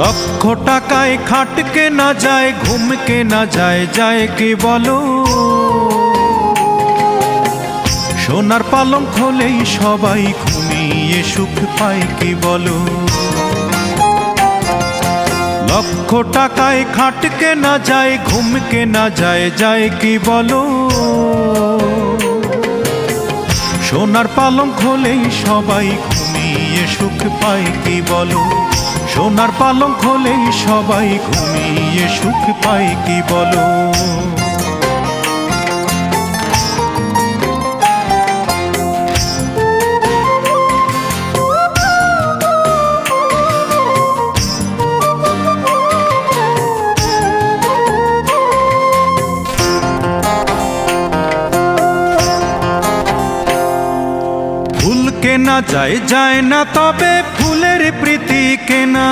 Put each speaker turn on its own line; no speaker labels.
লক্ষ টাকায় খাট কেনা যায়, ঘুম কেনা যায়, যায় কি বলো? সোনার পালঙ্ক হলেই সবাই ঘুমিয়ে সুখ পায় কি বলো? লক্ষ টাকায় খাট কেনা যায়, ঘুম কেনা যায়, যায় কি বলো? সোনার পালঙ্ক হলেই সবাই ঘুমিয়ে সুখ পায় কি বলো? সোনার পালঙ্ক হলেই সবাই ঘুমিয়ে সুখ পায় কি বলো? ফুল কেনা যায়, যায় না তবে ফুলের প্রীতি কেনা।